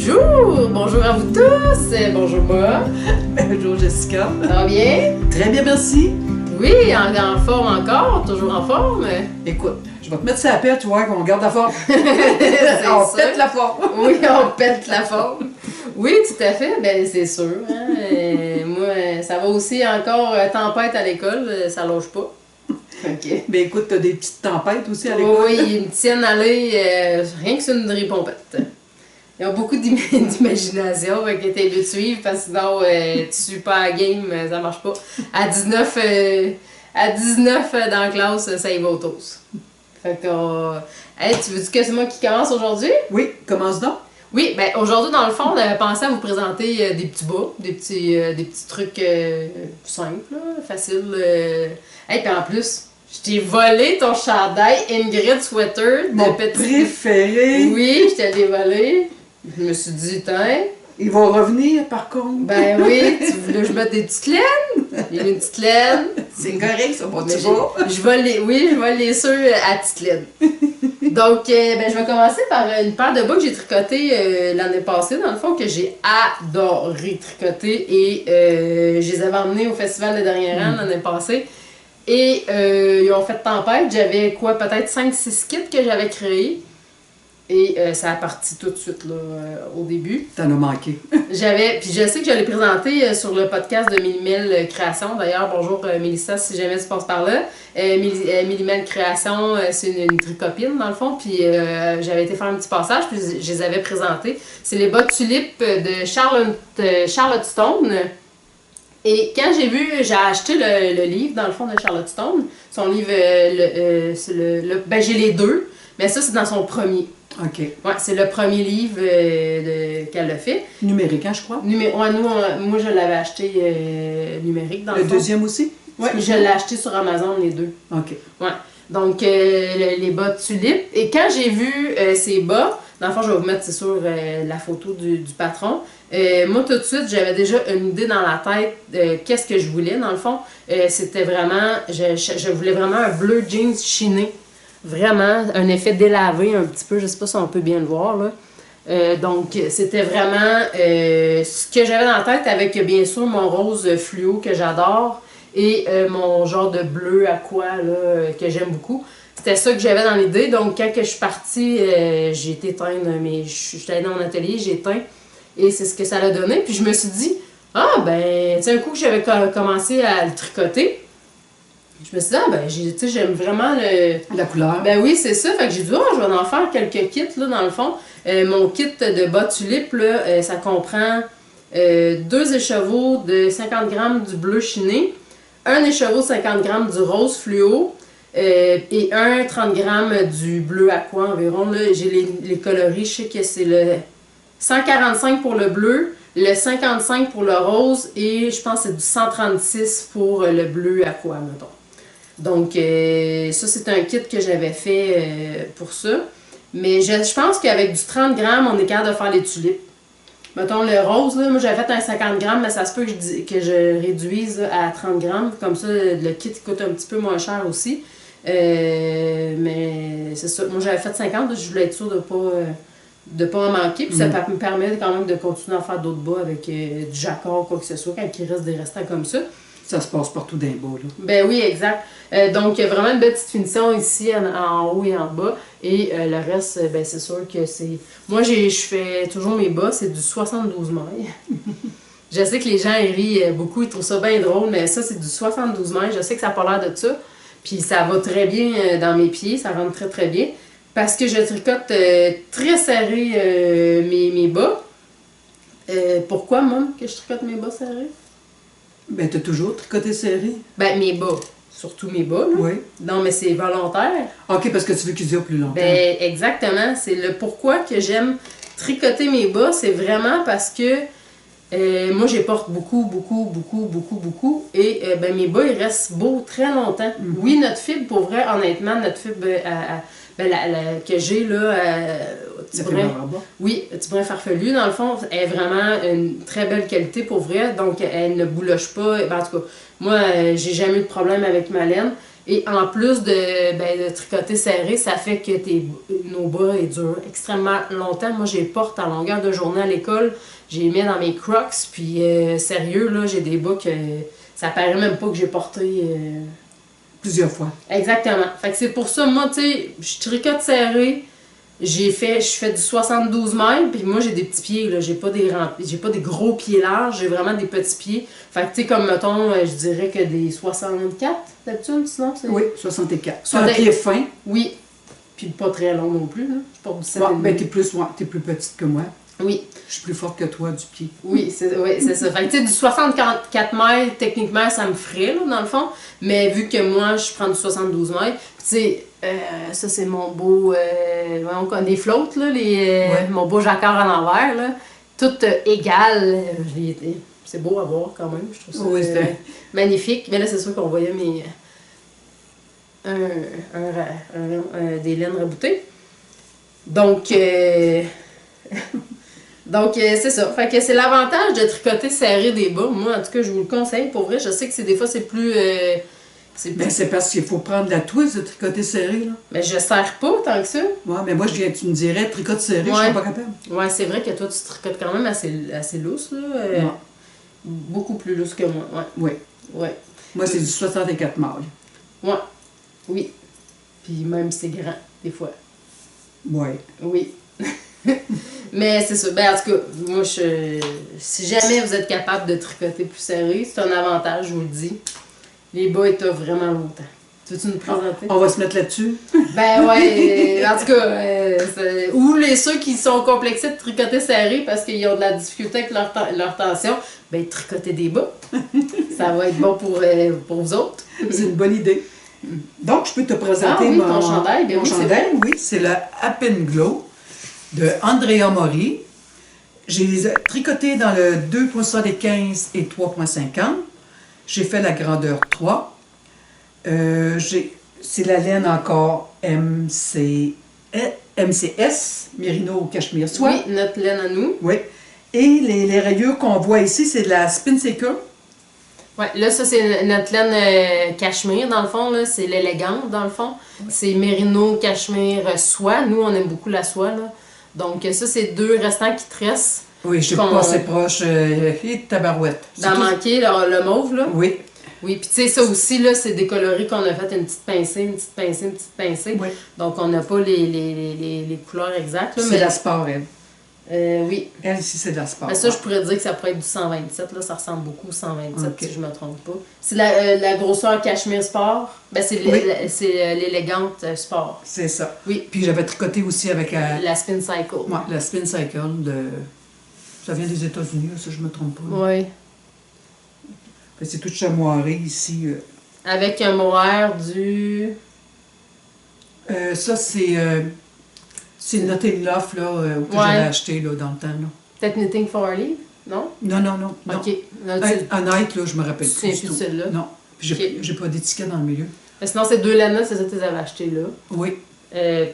Bonjour à vous tous, bonjour moi. Bonjour Jessica. Ça va bien? Très bien, merci. Oui, en forme encore, toujours en forme. Écoute, je vais te mettre ça à pète, tu vois, qu'on garde la forme. On pète la forme. Oui, on pète la forme. Oui, tout à fait, ben c'est sûr. Hein? Moi, ça va aussi encore tempête à l'école, ça loge pas. OK. Ben écoute, t'as des petites tempêtes aussi à l'école. Oui, ils me tiennent aller rien que sur une ripompette. Ils ont beaucoup d'imagination, fait que t'es mieux de suivre, parce que sinon, tu suis pas à la game, ça marche pas. À 19 dans la classe, ça y va au toast. Fait que, hey, tu veux-tu que c'est moi qui commence aujourd'hui? Oui, commence donc. Oui, ben aujourd'hui, dans le fond, on avait pensé à vous présenter des petits bas, des petits trucs simples, là, faciles. Hey, puis en plus, je t'ai volé ton chandail Ingrid Sweater de Mon petit... préféré. Oui, je te l'ai volé. Je me suis dit, tiens. Ils vont revenir par contre. Ben oui, tu voulais que je mette des petites laines? Il y a une petite laine. C'est correct, ça va Mais tu vas. je vole les ceux à petite laine. Donc, ben, je vais commencer par une paire de bas que j'ai tricoté l'année passée, dans le fond, que j'ai adoré tricoter. Et je les avais emmenés au festival de Dernier Rang l'année passée. Et ils ont fait tempête. J'avais quoi, peut-être 5-6 kits que j'avais créés. Et ça a parti tout de suite là, au début. T'en as manqué. Puis je sais que je l'ai présenté sur le podcast de Millimel Création. D'ailleurs, bonjour Mélissa, si jamais tu passes par là. Millimel Création, c'est une tricopine dans le fond. Puis j'avais été faire un petit passage, puis je les avais présentés. C'est les bas tulipes de Charlotte Stone. Et quand j'ai acheté le livre, dans le fond, de Charlotte Stone, son livre, ben j'ai les deux, mais ça, c'est dans son premier. OK. Ouais, c'est le premier livre qu'elle a fait. Numérique, hein, je crois. Moi, je l'avais acheté numérique, dans le fond. Le deuxième aussi? Oui, je l'ai acheté sur Amazon, les deux. OK. Ouais. Donc, les bas tulipes. Et quand j'ai vu ces bas, dans le fond, je vais vous mettre, c'est sûr, la photo du patron. Moi, tout de suite, j'avais déjà une idée dans la tête qu'est-ce que je voulais, dans le fond. C'était vraiment, je voulais vraiment un bleu jeans chiné. Vraiment, un effet délavé un petit peu, je sais pas si on peut bien le voir, là. Donc, c'était vraiment ce que j'avais dans la tête avec, bien sûr, mon rose fluo que j'adore et mon genre de bleu aqua, là, que j'aime beaucoup. C'était ça que j'avais dans l'idée. Donc, quand que je suis partie, j'ai été éteindre, mais je suis allée dans mon atelier, j'ai éteint. Et c'est ce que ça a donné. Puis je me suis dit, ben, tu sais, un coup que j'avais commencé à le tricoter, je me suis dit, j'aime vraiment la couleur. Ben oui, c'est ça. Fait que j'ai dit, je vais en faire quelques kits, là, dans le fond. Mon kit de bas tulipes, là, ça comprend 2 écheveaux de 50 grammes du bleu chiné, un écheveau de 50 grammes du rose fluo, et un 30 grammes du bleu aqua environ. Là, j'ai les coloris, je sais que c'est le 145 pour le bleu, le 55 pour le rose, et je pense que c'est du 136 pour le bleu aqua, mettons. Donc, ça, c'est un kit que j'avais fait pour ça. Mais je pense qu'avec du 30 grammes, on est capable de faire les tulipes. Mettons, le rose, là, moi, j'avais fait un 50 grammes, mais ça se peut que je réduise là, à 30 grammes. Comme ça, le kit coûte un petit peu moins cher aussi. Mais c'est ça. Moi, j'avais fait 50, je voulais être sûre de pas en manquer. Puis ça me permet quand même de continuer à faire d'autres bas avec du jacquard ou quoi que ce soit, quand il reste des restants comme ça. Ça se passe partout d'un bas, là. Ben oui, exact. Donc, il y a vraiment une belle petite finition ici, en haut et en bas. Et le reste, ben c'est sûr que c'est... Moi, je fais toujours mes bas, c'est du 72 mailles. Je sais que les gens ils rient beaucoup, ils trouvent ça bien drôle, mais ça, c'est du 72 mailles. Je sais que ça n'a pas l'air de ça. Puis ça va très bien dans mes pieds, ça rentre très très bien. Parce que je tricote très serré mes bas. Pourquoi, moi, que je tricote mes bas serrés? Ben, t'as toujours tricoté serré? Ben, mes bas. Surtout mes bas, là. Oui. Non, mais c'est volontaire. OK, parce que tu veux qu'ils durent plus longtemps. Ben, exactement. C'est le pourquoi que j'aime tricoter mes bas. C'est vraiment parce que moi, je les porte beaucoup. Et ben, mes bas, ils restent beaux très longtemps. Oui, notre fibre, pour vrai, honnêtement, notre fibre que j'ai, là, petit brin farfelu, dans le fond, est vraiment une très belle qualité pour vrai. Donc, elle ne bouloche pas. Ben, en tout cas, moi, j'ai jamais eu de problème avec ma laine. Et en plus de tricoter serré, ça fait que nos bas ils durent extrêmement longtemps. Moi, je les porte en longueur de journée à l'école. Je les mets dans mes crocs. Puis, sérieux, là, j'ai des bas que ça paraît même pas que j'ai porté... Plusieurs fois. Exactement. Fait que c'est pour ça, moi, tu sais, je tricote serré. Je fais du 72 mètres, puis moi j'ai des petits pieds, là, j'ai pas des gros pieds larges, j'ai vraiment des petits pieds. Fait que tu sais, comme mettons, je dirais que des 64 d'habitude, sinon c'est... Oui, 64. C'est un pied fin. Oui, puis pas très long non plus, là. Je porte du 7 ben t'es plus petite que moi. Oui. Je suis plus forte que toi du pied. Oui, c'est ça. Fait que tu sais, du 64 mètres, techniquement, ça me ferait, là, dans le fond. Mais vu que moi, je prends du 72 mètres, tu sais, ça c'est mon beau... des flottes, là, mon beau jacquard à l'envers, là. Tout égal. C'est beau à voir quand même. Je trouve ça magnifique. Mais là, c'est sûr qu'on voyait des laines reboutées. Donc... Donc, c'est ça. Fait que c'est l'avantage de tricoter serré des bas. Moi, en tout cas, je vous le conseille. Pour vrai, je sais que des fois, c'est plus... Ben, c'est parce qu'il faut prendre la twist de tricoter serré, là. Mais je serre pas tant que ça. Ouais, mais moi, tu me dirais, tricote serré, je serais pas capable. Ouais, c'est vrai que toi, tu tricotes quand même assez lousse, là. Beaucoup plus lousse que moi, ouais. Oui. Ouais. Moi, c'est du 64 mâles. Ouais. Oui. Puis même, c'est grand, des fois. Ouais. Oui. Mais c'est ça. Ben, en tout cas, moi, si jamais vous êtes capable de tricoter plus serré, c'est un avantage, je vous le dis. Les bas, ils t'offrent vraiment longtemps. Tu veux-tu nous présenter? On va se mettre là-dessus? Ben ouais, en tout cas, ou ceux qui sont complexés de tricoter serré parce qu'ils ont de la difficulté avec leur tension, ben tricoter des bas. Ça va être bon pour vous autres. C'est une bonne idée. Donc, je peux te présenter ton chandail. Ben mon chandail, oui, c'est le Happen Glow de Andrea Mori. J'ai tricoté dans le 2,75 et 3,50. J'ai fait la grandeur 3. C'est la laine encore MCS, Merino Cachemire Soie. Oui, notre laine à nous. Oui. Et les rayures qu'on voit ici, c'est de la Spin Seeker. Oui, là, ça, c'est notre laine cachemire, dans le fond. Là, c'est l'élégante, dans le fond. Oui. C'est Merino Cachemire Soie. Nous, on aime beaucoup la soie, là. Donc, ça, c'est deux restants qui tressent. Oui, je suis pas assez proche. Et tabarouette. D'en manquer, le mauve, là. Oui. Oui, puis tu sais, ça aussi, là, c'est des coloris qu'on a fait une petite pincée, une petite pincée, une petite pincée. Oui. Donc, on n'a pas les couleurs exactes. C'est la sport, elle. Oui. Elle, ici, c'est de la sport. Mais ça, je pourrais dire que ça pourrait être du 127. Là, ça ressemble beaucoup au 127, si je ne me trompe pas. C'est la grosseur Cachemire Sport. Ben, c'est l'élégante sport. C'est ça. Oui. Puis j'avais tricoté aussi avec... la Spin Cycle. Oui, la Spin Cycle de... Ça vient des États-Unis, ça, je ne me trompe pas. Oui. C'est tout chamoiré ici. Avec un mohair du... Ça, c'est Knitting Love, là, que j'avais acheté, là, dans le temps, là. Peut-être Knitting for Leave, non? Non. OK. Honnête, là, je me rappelle plus du tout. Celle-là? Non. Puis j'ai pas d'étiquette dans le milieu. Mais sinon, ces deux laines-là, c'est ça que tu les avais achetées là. Oui.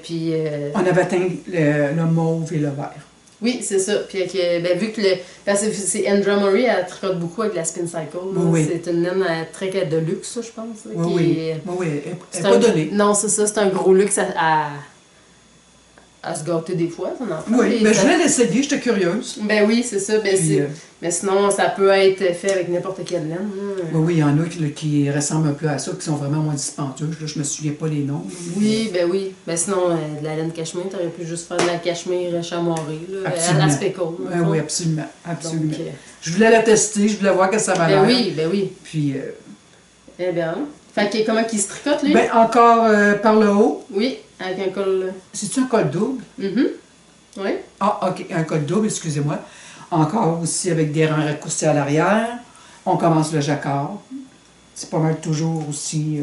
Puis... On avait atteint le mauve et le vert. Oui, c'est ça. Puis vu que parce que c'est Andrea Mori, elle tricote beaucoup avec la Spin Cycle. Oui. C'est une laine très de luxe, ça, je pense. Là, oui, elle n'est pas donnée. Non, c'est ça. C'est un gros luxe à se gâter des fois, ton enfant. Oui, mais je voulais l'essayer, j'étais curieuse. Ben oui, c'est ça. Mais sinon, ça peut être fait avec n'importe quelle laine. Oui, il y en a qui ressemblent un peu à ça, qui sont vraiment moins dispendieuses. Là, je me souviens pas les noms. Oui. Ben sinon, de la laine cachemire, tu aurais pu juste faire de la cachemire chamoirée, à la speckle. Oui, absolument. Donc, je voulais la tester, je voulais voir que ça m'allait. Ben oui. Puis... Eh bien, fait que comment il se tricote, lui? Ben, encore par le haut. Oui, avec un col... C'est-tu un col double? Oui. Ah, OK, un col double, excusez-moi. Encore aussi avec des rangs raccourcis à l'arrière. On commence le jacquard. C'est pas mal toujours aussi...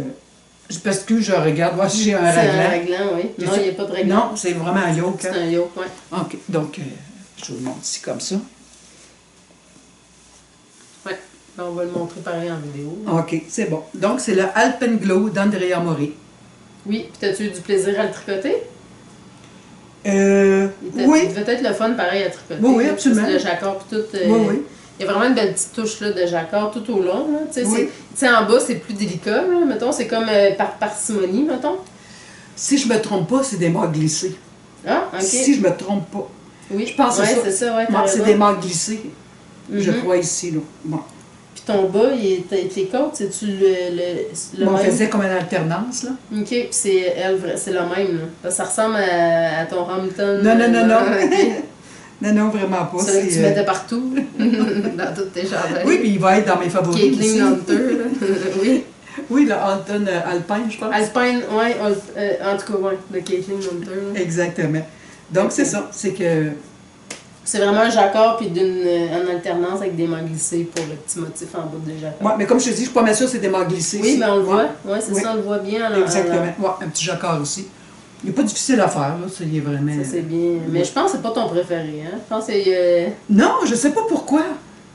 parce que je regarde, voir si j'ai un raglan. C'est un raglan, oui. Non, il n'y a pas de raglan. Non, c'est vraiment un yoke. C'est un yoke, oui. OK, donc, je vous le montre ici comme ça. On va le montrer pareil en vidéo. OK, c'est bon. Donc, c'est le Alpen Glow d'Andrea Mori. Oui, puis t'as-tu eu du plaisir à le tricoter? Oui. Il devait être le fun pareil à tricoter. Oui, absolument. Le jacquard puis tout. Oui. Il y a vraiment une belle petite touche là, de jacquard tout au long. Là. Oui. En bas, c'est plus délicat. Là, mettons, c'est comme par parcimonie, mettons. Si je me trompe pas, c'est des mâts glissés. Ah, ok. Si je me trompe pas. Oui, Je pense que c'est ça. Ouais, c'est des mâts glissés, je Mhm. crois, ici. Là. Bon. Puis ton bas, tes côtes, c'est-tu le On même? faisait comme une alternance, là. Ok, puis c'est le même. Là. Parce que ça ressemble à ton Hampton. Non. Ok. Non, vraiment pas. C'est là que tu mettais partout, dans toutes tes jardins. Oui, puis il va être dans mes favoris aussi. Caitlin Hunter, là. Oui. Oui, le Hampton Alpine, je pense. Alpine, ouais, en tout cas, ouais, le Caitlin Hunter. Là. Exactement. Donc, c'est ça. C'est que... C'est vraiment un jacquard puis en alternance avec des mains glissées pour le petit motif en bas des jacquards. Ouais, mais comme je te dis, je suis pas mal sûre que c'est des mâts glissés. Oui, ici. mais on le Ouais. voit. Oui, c'est Oui. ça, on le voit bien. Exactement. Ouais, un petit jacquard aussi. Il n'est pas difficile à faire, là. Ça, il est vraiment... Ça, c'est bien. Mais je pense que c'est pas ton préféré, hein? Je pense que c'est... Non, je sais pas pourquoi.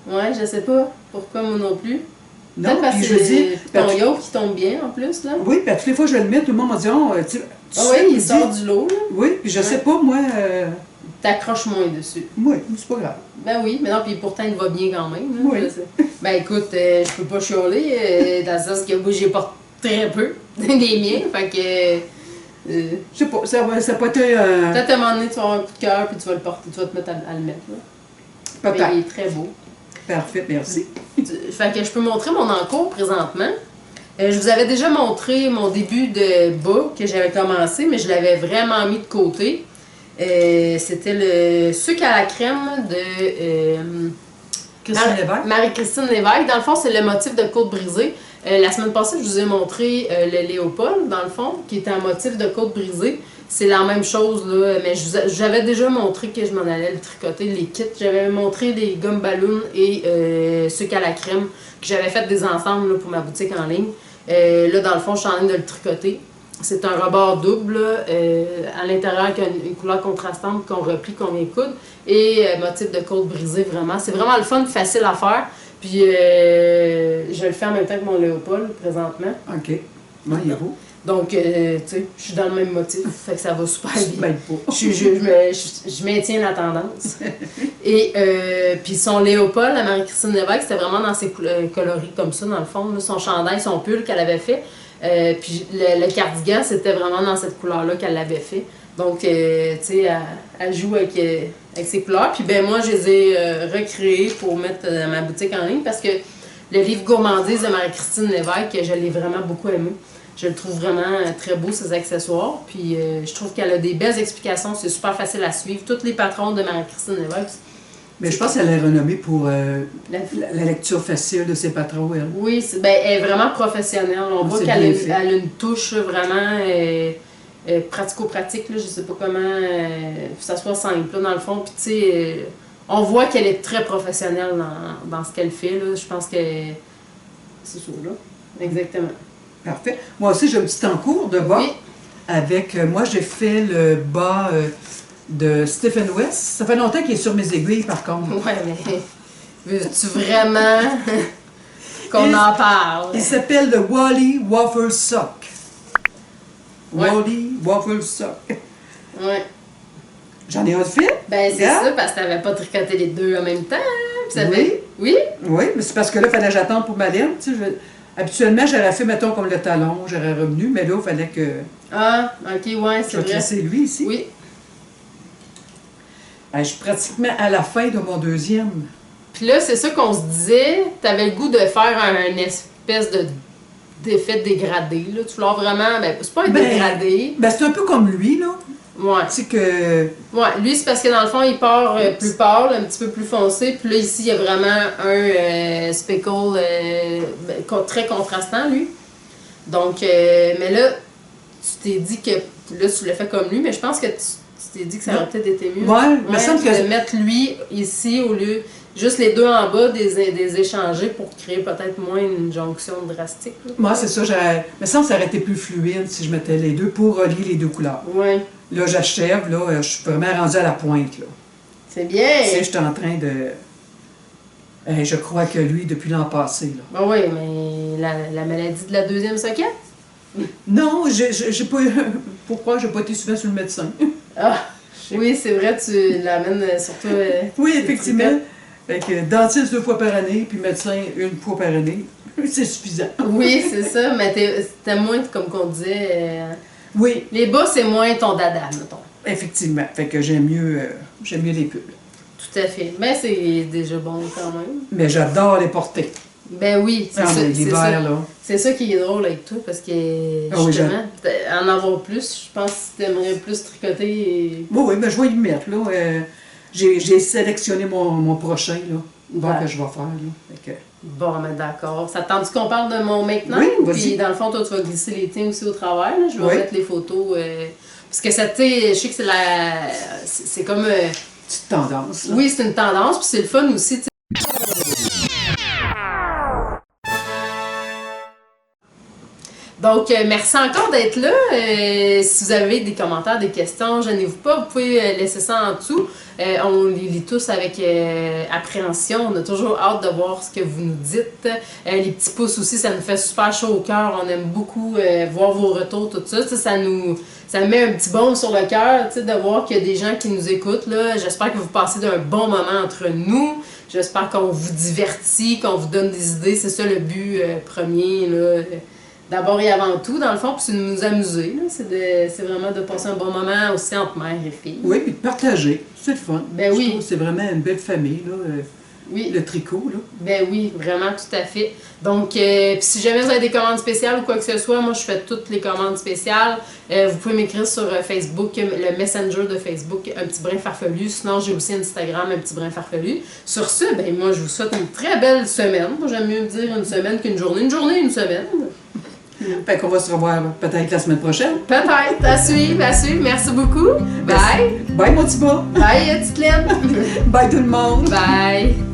Ouais, je sais pas. Pourquoi moi non plus? Non, Peut-être parce puis que je veux dire... c'est ton yoke qui tombe bien en plus, là. Oui, puis à toutes les fois que je le mets, tout le monde m'a dit, oh, tu Ah oui, il sort du lot, là. Oui, puis je sais Ouais. pas, moi... T'accroches moins dessus. Oui, c'est pas grave. Ben oui, mais non, puis pourtant il va bien quand même. Là, Oui. je sais. Ben écoute, je peux pas chialer, dans le sens que moi j'ai porté très peu des miens, fait que. Je sais pas, ça peut être... Peut-être à un moment donné, tu vas avoir un coup de cœur, puis tu vas le porter, tu vas te mettre à le mettre. Là. Mais Peut-être. il est très beau. Parfait, merci. Fait que je peux montrer mon encours présentement. Je vous avais déjà montré mon début de bas que j'avais commencé, mais je l'avais vraiment mis de côté. C'était le sucre à la crème de Christine Lévesque. Marie-Christine Lévesque. Dans le fond, c'est le motif de côte brisée. La semaine passée, je vous ai montré le Léopold, dans le fond, qui était un motif de côte brisée. C'est la même chose, là, mais j'avais déjà montré que je m'en allais le tricoter, les kits. J'avais montré les gommes ballons et sucre à la crème, que j'avais fait des ensembles là, pour ma boutique en ligne. Là, dans le fond, je suis en train de le tricoter. C'est un rebord double, à l'intérieur qui a une couleur contrastante qu'on replie, qu'on vient coudre, et motif de côte brisée, vraiment. C'est vraiment le fun, facile à faire. Puis je le fais en même temps que mon Léopold, présentement. OK. Ouais, il est beau. Donc, tu sais, je suis dans le même motif, fait que ça va super bien. Ben, pas. Je maintiens la tendance. Et puis son Léopold, la Marie-Christine Lévesque, c'était vraiment dans ses coloris comme ça, dans le fond. Là, son chandail, son pull qu'elle avait fait. Puis le cardigan, c'était vraiment dans cette couleur-là qu'elle l'avait fait. Donc, tu sais, elle joue avec ses couleurs. Puis ben moi, je les ai recréées pour mettre dans ma boutique en ligne parce que le livre Gourmandise de Marie-Christine Lévesque, je l'ai vraiment beaucoup aimé. Je le trouve vraiment très beau, ses accessoires. Puis je trouve qu'elle a des belles explications. C'est super facile à suivre. Tous les patrons de Marie-Christine Lévesque. Mais je pense qu'elle est renommée pour la lecture facile de ses patrons, elle. Oui, elle est vraiment professionnelle. On voit C'est qu'elle bien fait. a une touche vraiment pratico-pratique. Là, je sais pas comment ça soit simple, là, dans le fond. Puis tu sais, on voit qu'elle est très professionnelle dans ce qu'elle fait. Là. Je pense que c'est ça, là. Exactement. Parfait. Moi aussi, j'ai un petit encours de bas. Oui. Avec, moi, j'ai fait le bas de Stephen West. Ça fait longtemps qu'il est sur mes aiguilles, par contre. Ouais, mais veux-tu vraiment qu'on en parle? Il s'appelle le Wally Waffle Sock. Ouais. Wally Waffle Sock. Ouais. J'en ai un fait. Ben, c'est Regarde. ça, parce que t'avais pas tricoté les deux en même temps. Hein? Puis ça Oui. fait... Oui? Oui, mais c'est parce que là, il fallait que j'attende pour ma laine. Tu sais, habituellement, j'aurais fait, mettons, comme le talon, j'aurais revenu, mais là, il fallait que Ah, ok, ouais, je c'est vais vrai. tresser lui ici. Oui. Je suis pratiquement à la fin de mon deuxième. Puis là, c'est ça qu'on se disait, t'avais le goût de faire un espèce d'effet dégradé, là. Tu voulais vraiment, ben, c'est pas un dégradé. Ben, c'est un peu comme lui, là. Ouais. Tu sais que... Ouais, lui, c'est parce que dans le fond, il part plus pâle, un petit peu plus foncé. Puis là, ici, il y a vraiment un speckle très contrastant, lui. Donc, mais là, tu t'es dit que, là, tu l'as fait comme lui, mais je pense que tu t'es dit que ça aurait peut-être été mieux. Ouais, il me semble que... de mettre lui ici au lieu, juste les deux en bas, des échanger pour créer peut-être moins une jonction drastique. Là. Moi, c'est ça. Il me semble que ça aurait été plus fluide si je mettais les deux pour relier les deux couleurs. Ouais. Là, j'achève, là, je suis vraiment rendue à la pointe, là. C'est bien! Tu sais, je suis en train de... je crois que lui, depuis l'an passé, là. Ben oui, mais la maladie de la deuxième socket? Non, j'ai pas... Pourquoi j'ai pas été souvent sur le médecin? Ah! Oui, c'est vrai, tu l'amènes surtout... Oui, effectivement. Fait que dentiste 2 fois par année, puis médecin 1 fois par année, c'est suffisant. Oui, c'est ça, mais c'était moins, comme qu'on disait, Oui, les bas, c'est moins ton dada, mettons. effectivement. Fait que j'aime mieux les pulls. Tout à fait. Mais c'est déjà bon quand même. Mais j'adore les porter. Ben oui, c'est Ah, ça. mais C'est l'hiver, ça. là. C'est ça qui est drôle avec toi, parce que Ah oui, justement, en avoir plus, je pense que tu aimerais plus tricoter. Oui, mais je vais y mettre, là. J'ai sélectionné mon prochain, là. Bon, Ouais. que je vais faire, là. Fait que... Bon, mais d'accord. Ça te tente qu'on parle de mon maintenant? Oui, vas-y. Puis dans le fond, toi, tu vas glisser les tiens aussi au travers. Là. Je vais Oui. mettre les photos. Parce que ça, tu sais, je sais que c'est la. C'est comme. Petite tendance, là. Oui, c'est une tendance, puis c'est le fun aussi, tu sais. Donc, merci encore d'être là. Si vous avez des commentaires, des questions, gênez-vous pas, vous pouvez laisser ça en dessous. On les lit tous avec appréhension. On a toujours hâte de voir ce que vous nous dites. Les petits pouces aussi, ça nous fait super chaud au cœur. On aime beaucoup voir vos retours, tout ça. Ça met un petit baume sur le cœur, de voir qu'il y a des gens qui nous écoutent. Là. J'espère que vous passez d'un bon moment entre nous. J'espère qu'on vous divertit, qu'on vous donne des idées. C'est ça le but premier, là. D'abord et avant tout, dans le fond, puis c'est de nous amuser. C'est vraiment de passer un bon moment aussi entre mère et fille. Oui, puis de partager. C'est le fun. Ben oui. Je trouve que c'est vraiment une belle famille, là. Oui. Le tricot, là. Ben oui, vraiment, tout à fait. Donc, puis si jamais vous avez des commandes spéciales ou quoi que ce soit, moi, je fais toutes les commandes spéciales. Vous pouvez m'écrire sur Facebook, le Messenger de Facebook, Un Petit Brin Farfelu. Sinon, j'ai aussi Instagram, Un Petit Brin Farfelu. Sur ce, ben moi, je vous souhaite une très belle semaine. Moi, j'aime mieux dire une semaine qu'une journée. Une journée, une semaine. Fait qu'on va se revoir peut-être la semaine prochaine. Peut-être. À suivre, à suivre. Merci beaucoup. Bye. Bye, mon petit bas. Bye, petite Lynn. Bye, tout le monde. Bye.